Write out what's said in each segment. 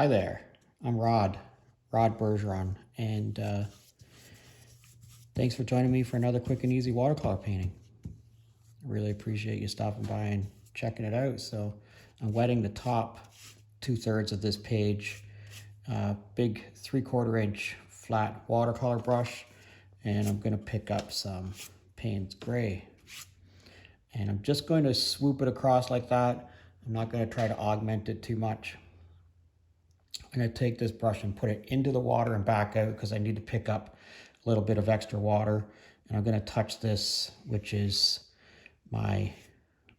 Hi there, I'm Rod Bergeron, and thanks for joining me for another quick and easy watercolor painting. I really appreciate you stopping by and checking it out. So I'm wetting the top 2/3 of this page, big 3/4 inch flat watercolor brush, and I'm going to pick up some Payne's gray. And I'm just going to swoop it across like that. I'm not going to try to augment it too much. I'm going to take this brush and put it into the water and back out because I need to pick up a little bit of extra water. And I'm going to touch this, which is my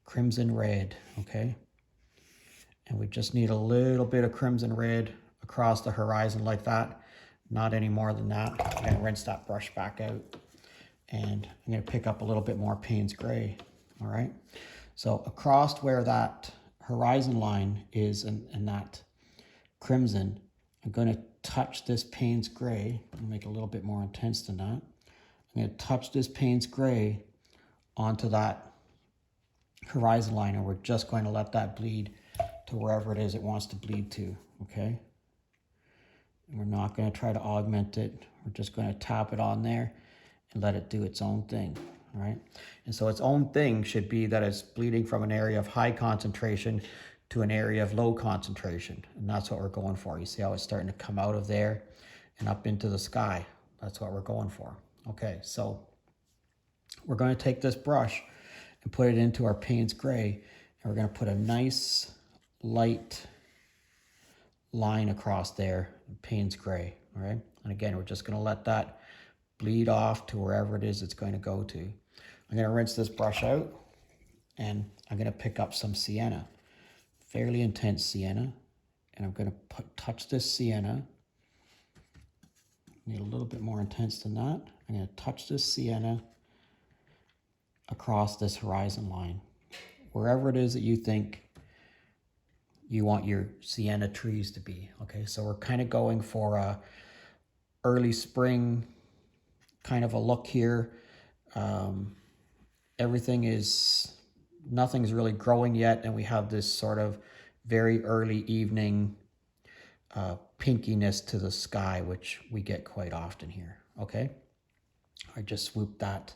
crimson red, okay? And we just need a little bit of crimson red across the horizon like that. Not any more than that. I'm going to rinse that brush back out. And I'm going to pick up a little bit more Payne's gray, all right? So across where that horizon line is and that crimson, I'm going to touch this Payne's gray and make it a little bit more intense than that. I'm going to touch this Payne's gray onto that horizon line, and we're just going to let that bleed to wherever it is it wants to bleed to, okay? And we're not going to try to augment it. We're just going to tap it on there and let it do its own thing, all right? And so its own thing should be that it's bleeding from an area of high concentration to an area of low concentration. And that's what we're going for. You see how it's starting to come out of there and up into the sky. That's what we're going for. Okay, so we're going to take this brush and put it into our Payne's gray, and we're going to put a nice light line across there, Payne's gray, all right? And again, we're just going to let that bleed off to wherever it is it's going to go to. I'm going to rinse this brush out, and I'm going to pick up some sienna, fairly intense sienna, and I'm going to touch this sienna. Need a little bit more intense than that. I'm going to touch this sienna across this horizon line, wherever it is that you think you want your sienna trees to be. Okay, so we're kind of going for a early spring kind of a look here. Nothing's really growing yet, and we have this sort of very early evening pinkiness to the sky, which we get quite often here, okay? I just swooped that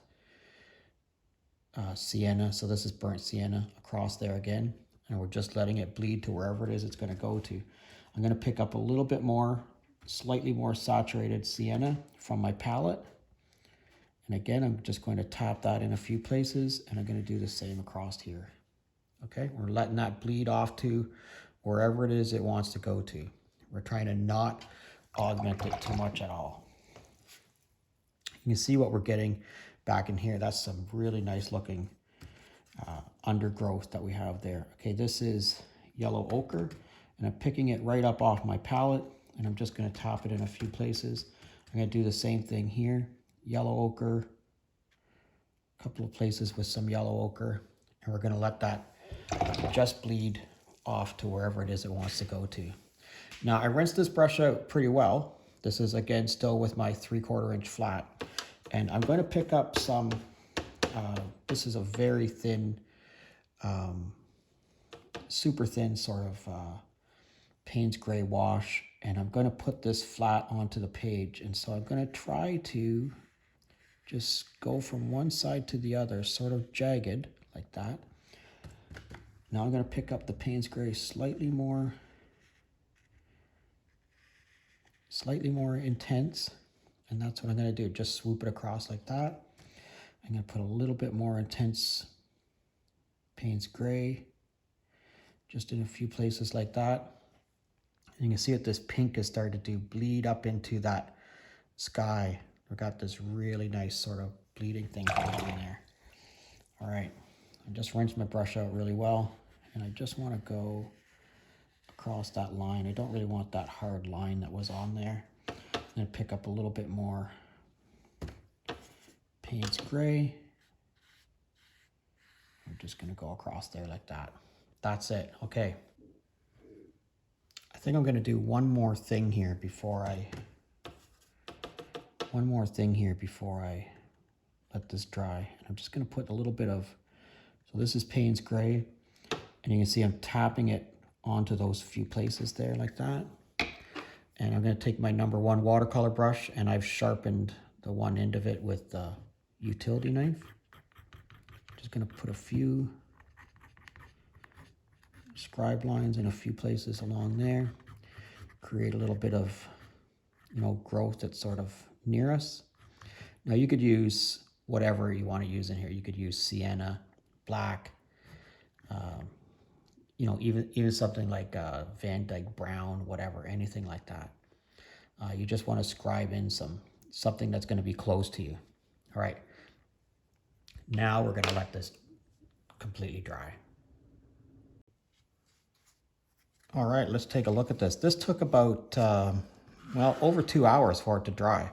sienna, so this is burnt sienna, across there again, and we're just letting it bleed to wherever it is it's going to go to. I'm going to pick up a little bit more, slightly more saturated sienna from my palette. And again, I'm just going to tap that in a few places, and I'm going to do the same across here. Okay, we're letting that bleed off to wherever it is it wants to go to. We're trying to not augment it too much at all. You can see what we're getting back in here. That's some really nice looking undergrowth that we have there. Okay, this is yellow ochre, and I'm picking it right up off my palette, and I'm just going to tap it in a few places. I'm going to do the same thing here. Yellow ochre, a couple of places with some yellow ochre, and we're going to let that just bleed off to wherever it is it wants to go to. Now, I rinsed this brush out pretty well. This is, again, still with my 3/4 inch flat, and I'm going to pick up some, this is a very thin, super thin sort of Payne's gray wash, and I'm going to put this flat onto the page, and so I'm going to try to just go from one side to the other, sort of jagged, like that. Now I'm going to pick up the Payne's gray slightly more intense, and that's what I'm going to do. Just swoop it across like that. I'm going to put a little bit more intense Payne's gray just in a few places like that. And you can see what this pink has started to bleed up into that sky. We've got this really nice sort of bleeding thing going on there. All right, I just rinsed my brush out really well, and I just want to go across that line. I don't really want that hard line that was on there. I'm going to pick up a little bit more Payne's gray. I'm just going to go across there like that. That's it. Okay. I think I'm going to do one more thing here before I let this dry. And I'm just going to put a little bit of, so this is Payne's gray, and you can see I'm tapping it onto those few places there like that. And I'm going to take my number 1 watercolor brush, and I've sharpened the one end of it with the utility knife. Just going to put a few scribe lines in a few places along there. Create a little bit of, growth that's sort of near us. Now you could use whatever you want to use in here. You could use sienna, black, even something like Van Dyke brown, whatever, anything like that. You just want to scribe in something that's going to be close to you. All right. Now we're going to let this completely dry. All right, let's take a look at this. This took about, over 2 hours for it to dry.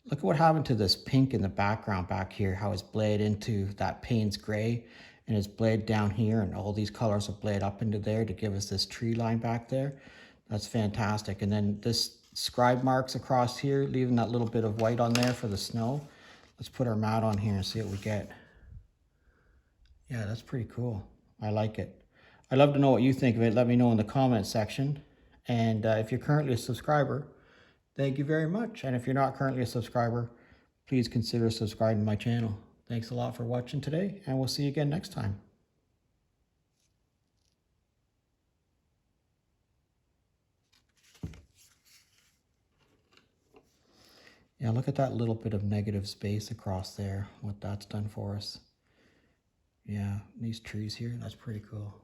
Look at what happened to this pink in the background back here, how it's bled into that Payne's gray, and it's bled down here, and all these colors are bled up into there to give us this tree line back there. That's fantastic. And then this scribe marks across here, leaving that little bit of white on there for the snow. Let's put our mat on here and see what we get. Yeah, that's pretty cool. I like it. I'd love to know what you think of it. Let me know in the comment section. And if you're currently a subscriber, thank you very much. And if you're not currently a subscriber, please consider subscribing to my channel. Thanks a lot for watching today, and we'll see you again next time. Yeah, look at that little bit of negative space across there, what that's done for us. Yeah, these trees here, that's pretty cool.